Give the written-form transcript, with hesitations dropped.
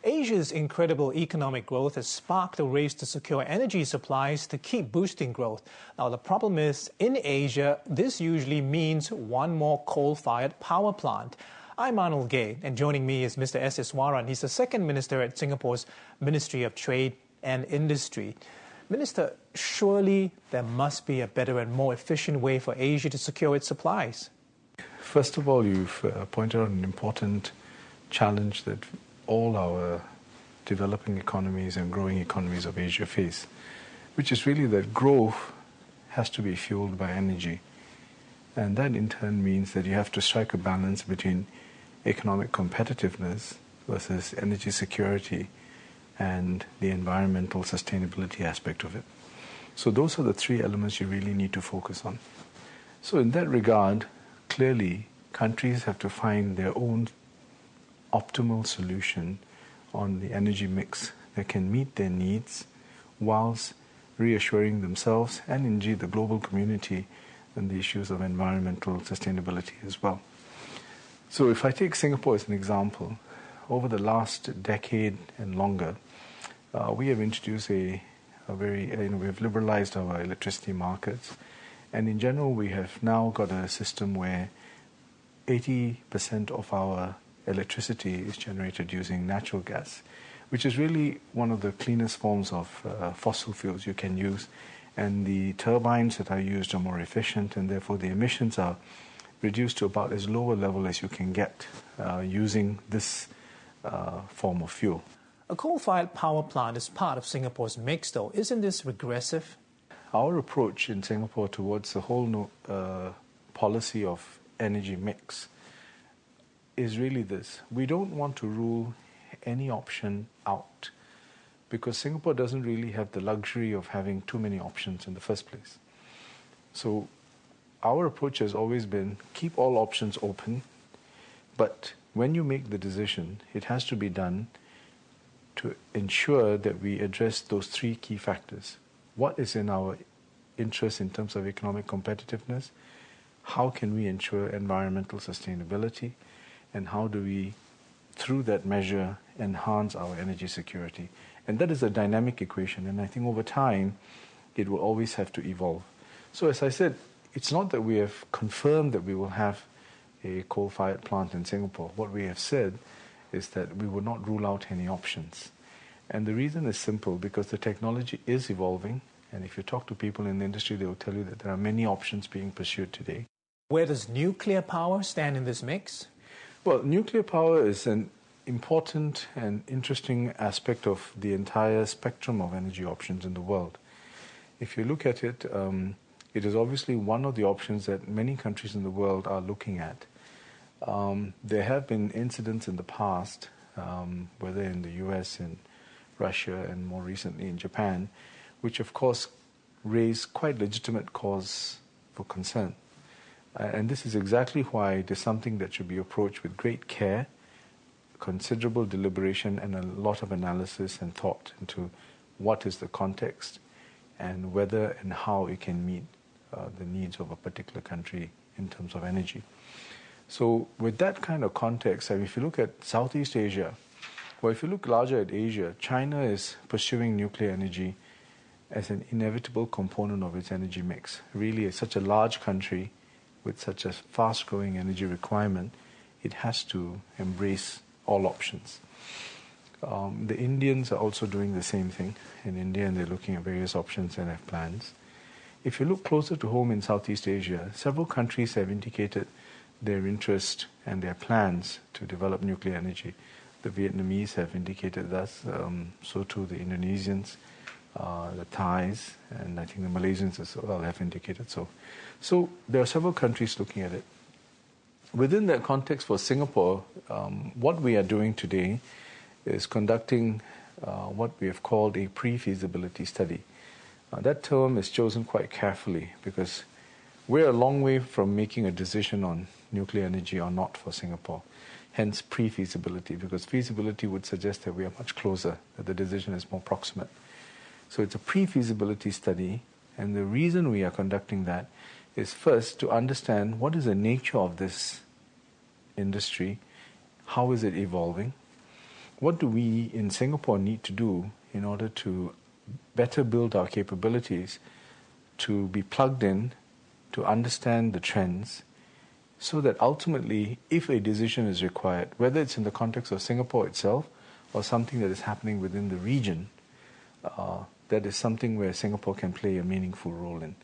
Asia's incredible economic growth has sparked a race to secure energy supplies to keep boosting growth. Now, the problem is, in Asia, this usually means one more coal-fired power plant. I'm Arnold Gay, and joining me is Mr. S. Iswaran. He's the second minister at Singapore's Ministry of Trade and Industry. Minister, surely there must be a better and more efficient way for Asia to secure its supplies. First of all, you've pointed out an important challenge that all our developing economies and growing economies of Asia face, which is really that growth has to be fueled by energy. And that in turn means that you have to strike a balance between economic competitiveness versus energy security and the environmental sustainability aspect of it. So those are the three elements you really need to focus on. So in that regard, clearly, countries have to find their own optimal solution on the energy mix that can meet their needs whilst reassuring themselves and indeed the global community on the issues of environmental sustainability as well. So if I take Singapore as an example, over the last decade and longer, we have introduced we have liberalized our electricity markets, and in general we have now got a system where 80% of our electricity is generated using natural gas, which is really one of the cleanest forms of fossil fuels you can use. And the turbines that are used are more efficient, and therefore the emissions are reduced to about as low a level as you can get using this form of fuel. A coal-fired power plant is part of Singapore's mix, though. Isn't this regressive? Our approach in Singapore towards the whole policy of energy mix is really this. We don't want to rule any option out because Singapore doesn't really have the luxury of having too many options in the first place. So our approach has always been keep all options open, but when you make the decision, it has to be done to ensure that we address those three key factors. What is in our interest in terms of economic competitiveness? How can we ensure environmental sustainability? And how do we, through that measure, enhance our energy security? And that is a dynamic equation, and I think over time, it will always have to evolve. So as I said, it's not that we have confirmed that we will have a coal-fired plant in Singapore. What we have said is that we will not rule out any options. And the reason is simple, because the technology is evolving, and if you talk to people in the industry, they will tell you that there are many options being pursued today. Where does nuclear power stand in this mix? Well, nuclear power is an important and interesting aspect of the entire spectrum of energy options in the world. If you look at it, it is obviously one of the options that many countries in the world are looking at. There have been incidents in the past, whether in the US and Russia and more recently in Japan, which of course raise quite legitimate cause for concern. And this is exactly why it is something that should be approached with great care, considerable deliberation, and a lot of analysis and thought into what is the context and whether and how it can meet the needs of a particular country in terms of energy. So with that kind of context, if you look at Southeast Asia, or if you look larger at Asia, China is pursuing nuclear energy as an inevitable component of its energy mix. Really, it's such a large country with such a fast-growing energy requirement, it has to embrace all options. The Indians are also doing the same thing in India, and they're looking at various options and have plans. If you look closer to home in Southeast Asia, several countries have indicated their interest and their plans to develop nuclear energy. The Vietnamese have indicated that, so too the Indonesians, the Thais, and I think the Malaysians as well have indicated so. So there are several countries looking at it. Within that context for Singapore, what we are doing today is conducting what we have called a pre-feasibility study. That term is chosen quite carefully because we're a long way from making a decision on nuclear energy or not for Singapore. Hence pre-feasibility, because feasibility would suggest that we are much closer, that the decision is more proximate. So it's a pre-feasibility study, and the reason we are conducting that is first to understand what is the nature of this industry, how is it evolving, what do we in Singapore need to do in order to better build our capabilities to be plugged in, to understand the trends, so that ultimately, if a decision is required, whether it's in the context of Singapore itself or something that is happening within the region, that is something where Singapore can play a meaningful role in.